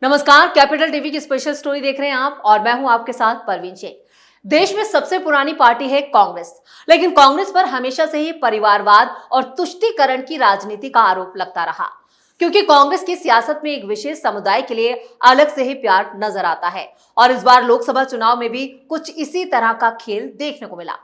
नमस्कार, capital TV की special story देख रहे हैं आप और मैं हूं आपके साथ परवीन शेख। देश में सबसे पुरानी पार्टी है कांग्रेस, लेकिन कांग्रेस पर हमेशा से ही परिवारवाद और तुष्टीकरण की राजनीति का आरोप लगता रहा, क्योंकि कांग्रेस की सियासत में एक विशेष समुदाय के लिए अलग से ही प्यार नजर आता है। और इस बार लोकसभा चुनाव में भी कुछ इसी तरह का खेल देखने को मिला।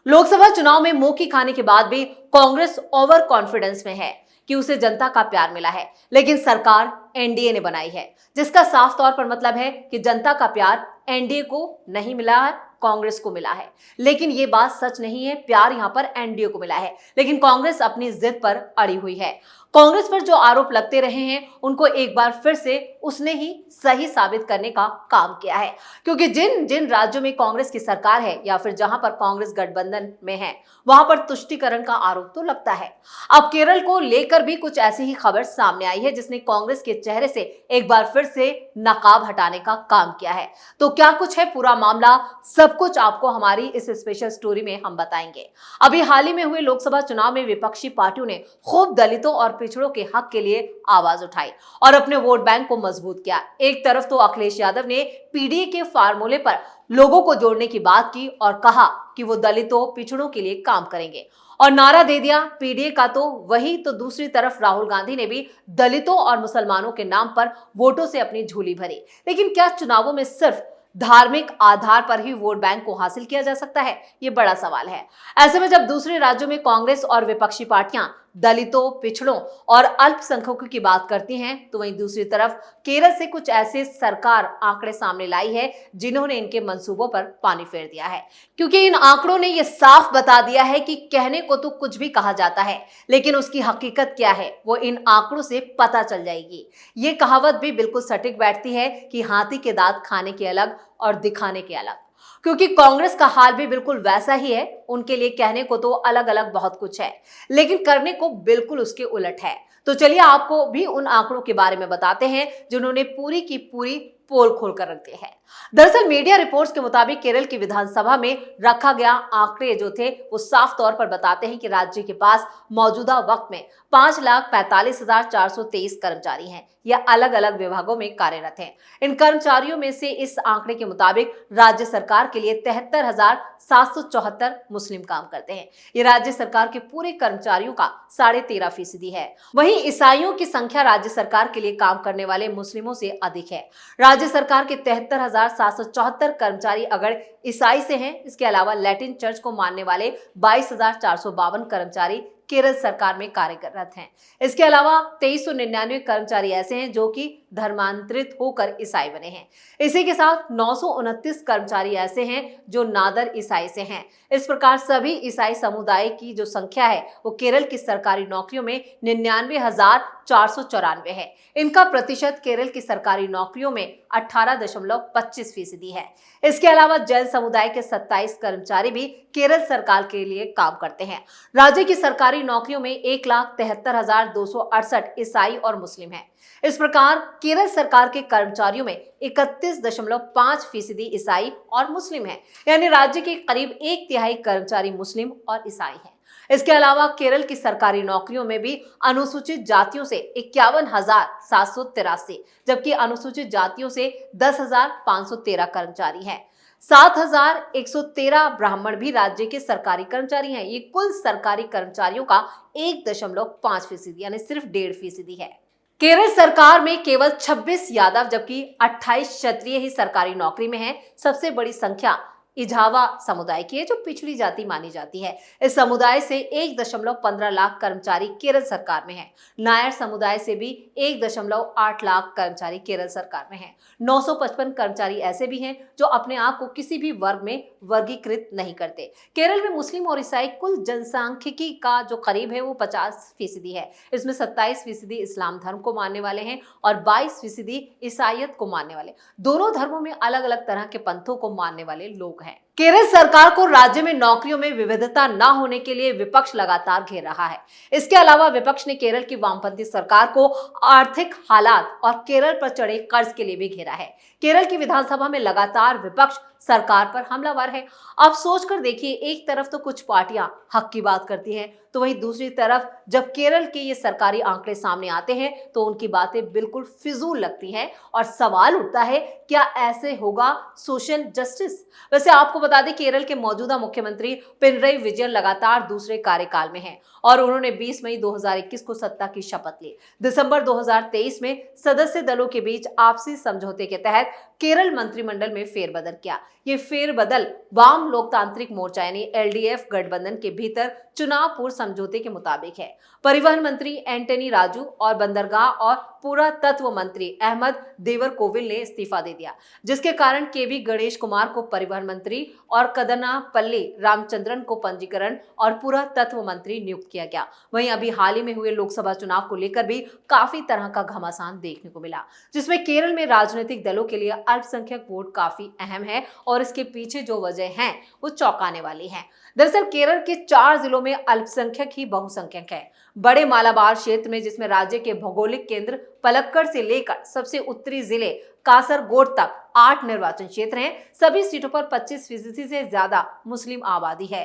लोकसभा चुनाव में मुंह की खाने के बाद भी कांग्रेस ओवर कॉन्फिडेंस में है कि उसे जनता का प्यार मिला है, लेकिन सरकार एनडीए ने बनाई है, जिसका साफ तौर पर मतलब है कि जनता का प्यार एनडीए को नहीं मिला है, कांग्रेस को मिला है। लेकिन ये बात सच नहीं है, प्यार यहां पर एनडीए को मिला है, लेकिन कांग्रेस अपनी जिद पर अड़ी हुई है। कांग्रेस पर जो आरोप लगते रहे हैं उनको एक बार फिर से उसने ही सही साबित करने का काम किया है, क्योंकि जिन जिन राज्यों में कांग्रेस की सरकार है या फिर जहां पर कांग्रेस गठबंधन में है, वहां पर तुष्टीकरण का आरोप तो लगता है। अब केरल को लेकर भी कुछ ऐसी ही खबर सामने आई है, जिसने कांग्रेस के चेहरे से एक बार फिर से नकाब हटाने का काम किया है। तो क्या कुछ है पूरा मामला, सब कुछ आपको हमारी इस स्पेशल स्टोरी में हम बताएंगे। अभी हाल ही में हुए लोकसभा चुनाव में विपक्षी पार्टियों ने खूब दलितों और पिछड़ों के हक के लिए आवाज उठाई और अपने वोट बैंक को मजबूत किया। एक तरफ तो अखिलेश यादव ने पीडीए के फार्मूले पर लोगों को जोड़ने की बात की और कहा कि वो दलितों पिछड़ों के लिए काम करेंगे और नारा दे दिया पीडीए का, तो वही तो दूसरी तरफ राहुल गांधी ने भी दलितों और मुसलमानों के नाम पर वोटों से अपनी झोली भरी। लेकिन क्या चुनावों में सिर्फ धार्मिक आधार पर ही वोट बैंक को हासिल किया जा सकता है? ये बड़ा सवाल है। ऐसे में जब दूसरे राज्यों में कांग्रेस और विपक्षी पार्टियां दलितों, पिछड़ों और अल्पसंख्यकों की बात करती हैं, तो वहीं दूसरी तरफ केरल से कुछ ऐसे सरकार आंकड़े सामने लाई है जिन्होंने इनके मंसूबों पर पानी फेर दिया है। क्योंकि इन आंकड़ों ने यह साफ बता दिया है कि कहने को तो कुछ भी कहा जाता है, लेकिन उसकी हकीकत क्या है वो इन आंकड़ों से पता चल जाएगी। ये कहावत भी बिल्कुल सटीक बैठती है कि हाथी के दांत खाने के अलग और दिखाने के अलग, क्योंकि कांग्रेस का हाल भी बिल्कुल वैसा ही है। उनके लिए कहने को तो अलग अलग बहुत कुछ है, लेकिन करने को बिल्कुल उसके उलट है। तो चलिए आपको भी उन आंकड़ों के बारे में बताते हैं जिन्होंने पूरी की पूरी पोल खोल कर रख दी है। दरअसल मीडिया रिपोर्ट्स के मुताबिक केरल की विधानसभा में रखा गया आंकड़े जो थे वो साफ तौर पर बताते हैं कि राज्य के पास मौजूदा वक्त में 5,45,423 कर्मचारी हैं। यह अलग अलग विभागों में कार्यरत हैं। इन कर्मचारियों में से इस आंकड़े के मुताबिक राज्य सरकार के लिए 73,774 मुस्लिम काम करते हैं। ये राज्य सरकार के पूरे कर्मचारियों का 13.5% है। वहीं ईसाइयों की संख्या राज्य सरकार के लिए काम करने वाले मुस्लिमों से अधिक है। राज्य सरकार के 73,774 कर्मचारी अगर ईसाई से हैं, इसके अलावा लैटिन चर्च को मानने वाले 22,452 कर्मचारी केरल सरकार में कार्यरत हैं। इसके अलावा 2399 कर्मचारी ऐसे हैं जो कि धर्मांतरित होकर ईसाई बने हैं। इसी के साथ 929 कर्मचारी ऐसे हैं जो नादर ईसाई से हैं। इस प्रकार सभी ईसाई समुदाय की जो संख्या है वो केरल की सरकारी नौकरियों में 99,494 है। इनका प्रतिशत केरल की सरकारी नौकरियों में 18.25% है। इसके अलावा जैन समुदाय के 27 कर्मचारी भी केरल सरकार के लिए काम करते हैं। राज्य की सरकारी नौकरियों में 1,73,268 ईसाई और मुस्लिम हैं। इस प्रकार केरल सरकार के कर्मचारियों में 31.5% ईसाई और मुस्लिम हैं, यानी राज्य के करीब 1/3 कर्मचारी मुस्लिम और ईसाई हैं। इसके अलावा केरल की सरकारी नौकरियों में भी अनुसूचित जातियों से 51,783, जबकि अनुसूचित जातियों से 10,513 कर्मचारी हैं। 7,113 ब्राह्मण भी राज्य के सरकारी कर्मचारी हैं। ये कुल सरकारी कर्मचारियों का 1.5% यानी सिर्फ 1.5% है। केरल सरकार में केवल 26 यादव जबकि 28 क्षत्रिय ही सरकारी नौकरी में हैं। सबसे बड़ी संख्या इजावा समुदाय की है, जो पिछड़ी जाति मानी जाती है। इस समुदाय से 1.15 लाख कर्मचारी केरल सरकार में हैं। नायर समुदाय से भी 1.8 लाख कर्मचारी केरल सरकार में हैं। 955 कर्मचारी ऐसे भी हैं जो अपने आप को किसी भी वर्ग में वर्गीकृत नहीं करते। केरल में मुस्लिम और ईसाई कुल जनसांख्यिकी का जो करीब है वो 50% है। इसमें 27% इस्लाम धर्म को मानने वाले हैं और 22% ईसाइयत को मानने वाले। दोनों धर्मों में अलग अलग तरह के पंथों को मानने वाले लोग हैं। केरल सरकार को राज्य में नौकरियों में विविधता न होने के लिए विपक्ष लगातार घेर रहा है। इसके अलावा विपक्ष ने केरल की वामपंथी सरकार को आर्थिक हालात और केरल पर चढ़े कर्ज के लिए भी घेरा है। केरल की विधानसभा में लगातार विपक्ष सरकार पर हमलावर है। अब सोचकर देखिए, एक तरफ तो कुछ पार्टियां हक की बात करती हैं, तो वहीं दूसरी तरफ जब केरल के ये सरकारी आंकड़े सामने आते हैं तो उनकी बातें बिल्कुल फिजूल लगती हैं और सवाल उठता है, क्या ऐसे होगा सोशल जस्टिस? वैसे आपको बता दें, केरल के मौजूदा मुख्यमंत्री पिनरई विजयन लगातार दूसरे कार्यकाल में हैं और उन्होंने 20 मई 2021 को सत्ता की शपथ ली। दिसंबर 2023 में सदस्य दलों के बीच आपसी समझौते के तहत केरल मंत्रिमंडल में फेरबदल किया। ये फेरबदल वाम लोकतांत्रिक मोर्चा यानी एलडीएफ गठबंधन के भीतर चुनाव पूर्व समझौते के मुताबिक है। परिवहन मंत्री एंटनी राजू और बंदरगाह और पुरातत्व मंत्री अहमद देवरकोविल ने इस्तीफा दे दिया, जिसके कारण केवी गणेश कुमार को परिवहन मंत्री और कदनापल्ली रामचंद्रन को पंजीकरण और पुरातत्व मंत्री नियुक्त किया गया। वहीं अभी हाल ही में हुए लोकसभा चुनाव को लेकर भी काफी तरह का घमासान देखने को मिला, जिसमें केरल में राजनीतिक दलों के लिए अल्पसंख्यक वोट काफी अहम है और इसके पीछे जो वजह है वो चौंकाने वाली है। दरअसल केरल के 4 जिलों में अल्पसंख्यक ही बहुसंख्यक है। बड़े मालाबार क्षेत्र में, जिसमें राज्य के भौगोलिक केंद्र पलक्कड़ से लेकर सबसे उत्तरी जिले कासरगोड तक 8 निर्वाचन क्षेत्र हैं। सभी सीटों पर 25% से ज्यादा मुस्लिम आबादी है।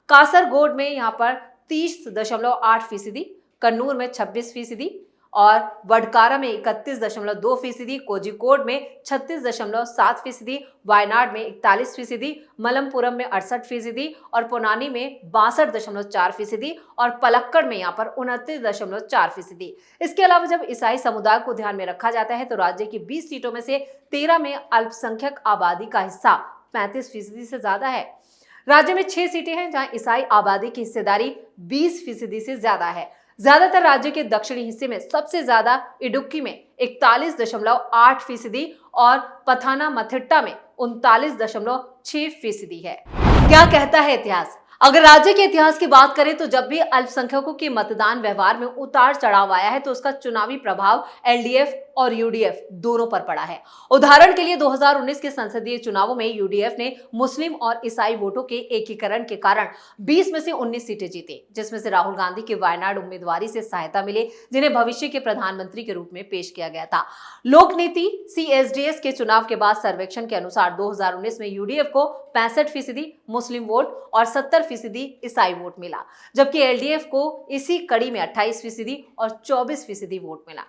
कासरगोड में यहाँ पर 30.8%, कन्नूर में 26% और वडकारा में 31.2%, कोझिकोड में 36.7%, वायनाड में 41%, मलमपुरम में 68% और पोनानी में 62.4% और पलक्कड़ में यहाँ पर 29.4%। इसके अलावा जब ईसाई समुदाय को ध्यान में रखा जाता है तो राज्य की 20 सीटों में से 13 में अल्पसंख्यक आबादी का हिस्सा 35% से ज्यादा है। राज्य में 6 सीटें हैं जहां ईसाई आबादी की हिस्सेदारी 20% से ज्यादा है। ज्यादातर राज्य के दक्षिणी हिस्से में सबसे ज्यादा इडुक्की में 41.8% और पथानामथिट्टा में 39.6% है। क्या कहता है इतिहास? अगर राज्य के इतिहास की बात करें तो जब भी अल्पसंख्यकों के मतदान व्यवहार में उतार चढ़ाव आया है तो उसका चुनावी प्रभाव एलडीएफ और यूडीएफ दोनों पर पड़ा है। उदाहरण के लिए 2019 के संसदीय चुनावों में यूडीएफ ने मुस्लिम और ईसाई वोटों के एकीकरण के कारण 20 में से 19 सीटें जीती, जिसमें से राहुल गांधी की वायनाड उम्मीदवारी से सहायता मिली, जिन्हें भविष्य के प्रधानमंत्री के रूप में पेश किया गया था। लोक नीति सीएसडीएस के चुनाव के बाद सर्वेक्षण के अनुसार 2019 में यूडीएफ को 65% मुस्लिम वोट और 70% ईसाई वोट मिला, जबकि एलडीएफ को इसी कड़ी में 28% और 24% वोट मिला।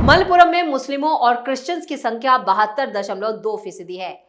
मलपुरम में मुस्लिमों और क्रिश्चियंस की संख्या 72.2% है।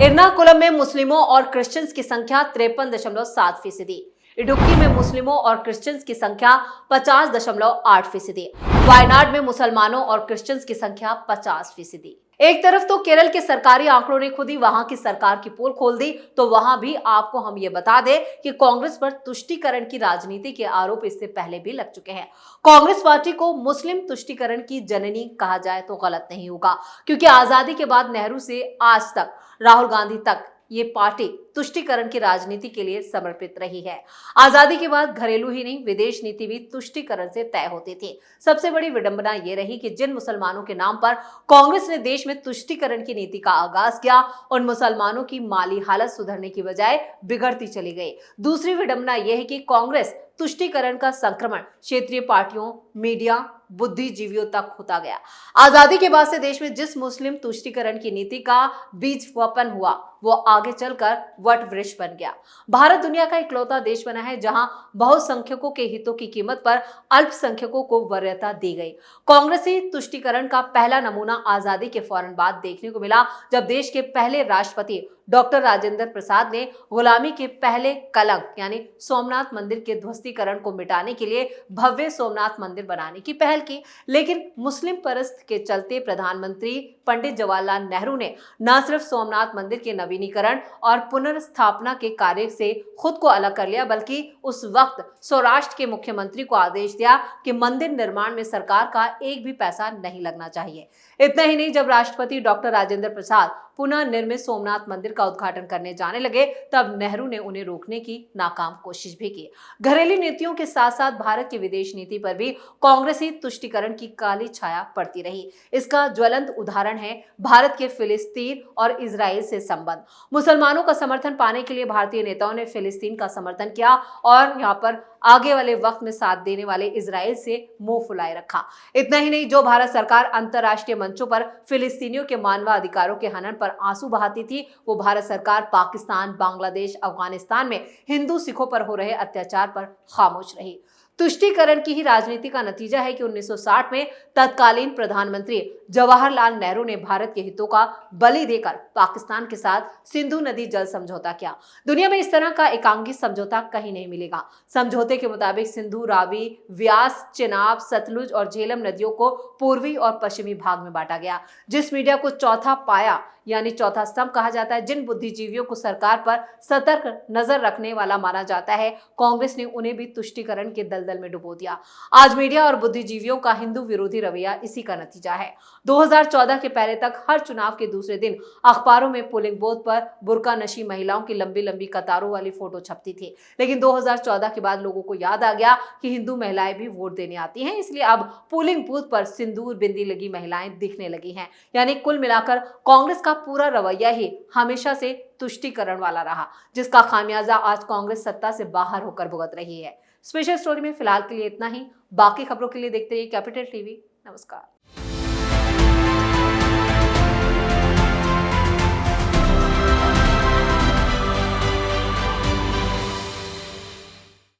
एर्नाकुलम में मुस्लिमों और क्रिश्चियंस की संख्या 53.7%। इडुक्की में मुस्लिमों और क्रिश्चियंस की संख्या 50.8%। वायनाड में मुसलमानों और क्रिश्चियंस की संख्या 50%। एक तरफ तो केरल के सरकारी आंकड़ों ने खुद ही वहां की सरकार की पोल खोल दी, तो वहां भी आपको हम ये बता दें कि कांग्रेस पर तुष्टीकरण की राजनीति के आरोप इससे पहले भी लग चुके हैं। कांग्रेस पार्टी को मुस्लिम तुष्टीकरण की जननी कहा जाए तो गलत नहीं होगा, क्योंकि आजादी के बाद नेहरू से आज तक राहुल गांधी तक ये पार्टी तुष्टीकरण की राजनीति के लिए समर्पित रही है। आजादी के बाद घरेलू ही नहीं, विदेश नीति भी तुष्टीकरण से तय होती थी। सबसे बड़ी विडंबना ये रही कि जिन मुसलमानों के नाम पर कांग्रेस ने देश में तुष्टीकरण की नीति का आगाज किया, उन मुसलमानों की माली हालत सुधरने की बजाय बिगड़ती चली गई। दूसरी विडंबना यह है कि कांग्रेस तुष्टीकरण का संक्रमण क्षेत्रीय पार्टियों, मीडिया, बुद्धिजीवियों तक होता गया। आजादी के बाद से देश में जिस मुस्लिम तुष्टीकरण की नीति का बीज वपन हुआ, वो आगे चलकर वट वृक्ष बन गया। भारत दुनिया का इकलौता देश बना है जहां बहुसंख्यकों के हितों की कीमत पर अल्पसंख्यकों को वरीयता दी गई। कांग्रेसी तुष्टीकरण का पहला नमूना आजादी के फौरन बाद देखने को मिला, जब देश के पहले राष्ट्रपति डॉक्टर राजेंद्र प्रसाद ने गुलामी के पहले कलंक यानी सोमनाथ मंदिर के ध्वस्तीकरण को मिटाने के लिए भव्य सोमनाथ मंदिर बनाने की पहल की। लेकिन मुस्लिम परस्त के चलते प्रधानमंत्री पंडित जवाहरलाल नेहरू ने न सिर्फ सोमनाथ मंदिर के नवीनीकरण और पुनर्स्थापना के कार्य से खुद को अलग कर लिया, बल्कि उस वक्त सौराष्ट्र के मुख्यमंत्री को आदेश दिया कि मंदिर निर्माण में सरकार का एक भी पैसा नहीं लगना चाहिए। इतना ही नहीं, जब राष्ट्रपति डॉक्टर राजेंद्र प्रसाद पुनः निर्मित सोमनाथ मंदिर का उद्घाटन करने जाने लगे, तब नेहरू ने उन्हें रोकने की नाकाम कोशिश भी की। घरेलू नीतियों के साथ साथ भारत की विदेश नीति पर भी कांग्रेसी तुष्टीकरण की काली छाया पड़ती रही। इसका ज्वलंत उदाहरण है भारत के फिलिस्तीन और इजराइल से संबंध। मुसलमानों का समर्थन पाने के लिए भारतीय नेताओं ने फिलिस्तीन का समर्थन किया और यहाँ पर आगे वाले वक्त में साथ देने वाले इजराइल से मुंह फुलाए रखा। इतना ही नहीं, जो भारत सरकार अंतर्राष्ट्रीय मंचों पर फिलिस्तीनियों के मानवाधिकारों के हनन पर आंसू बहाती थी, वो भारत सरकार पाकिस्तान, बांग्लादेश, अफगानिस्तान में हिंदू सिखों पर हो रहे अत्याचार पर खामोश रही। तुष्टीकरण की ही राजनीति का नतीजा है कि 1960 में तत्कालीन प्रधानमंत्री जवाहरलाल नेहरू ने भारत के हितों का बलि देकर पाकिस्तान के साथ सिंधु नदी जल समझौता किया। दुनिया में इस तरह का एकांगी समझौता कहीं नहीं मिलेगा। समझौते के मुताबिक सिंधु, रावी, व्यास, चिनाब, सतलुज और झेलम नदियों को पूर्वी और पश्चिमी भाग में बांटा गया। जिस मीडिया को चौथा पाया यानी चौथा स्तंभ कहा जाता है, जिन बुद्धिजीवियों को सरकार पर सतर्क नजर रखने वाला माना जाता है, कांग्रेस ने उन्हें भी तुष्टीकरण के दलदल में डुबो दिया। आज मीडिया और बुद्धिजीवियों का हिंदू विरोधी रवैया इसी का नतीजा है। 2014 के पहले तक हर चुनाव के दूसरे दिन अखबारों में पोलिंग बूथ पर बुर्का नशी महिलाओं की लंबी लंबी कतारों वाली फोटो छपती थी। लेकिन 2014 के बाद लोगों को याद आ गया कि हिंदू महिलाएं भी वोट देने आती हैं, इसलिए अब पोलिंग बूथ पर सिंदूर बिंदी लगी महिलाएं दिखने लगी हैं। यानी कुल मिलाकर कांग्रेस का पूरा रवैया ही हमेशा से तुष्टीकरण वाला रहा, जिसका खामियाजा आज कांग्रेस सत्ता से बाहर होकर भुगत रही है। स्पेशल स्टोरी में फिलहाल के लिए इतना ही। बाकी खबरों के लिए देखते रहिए कैपिटल टीवी। नमस्कार।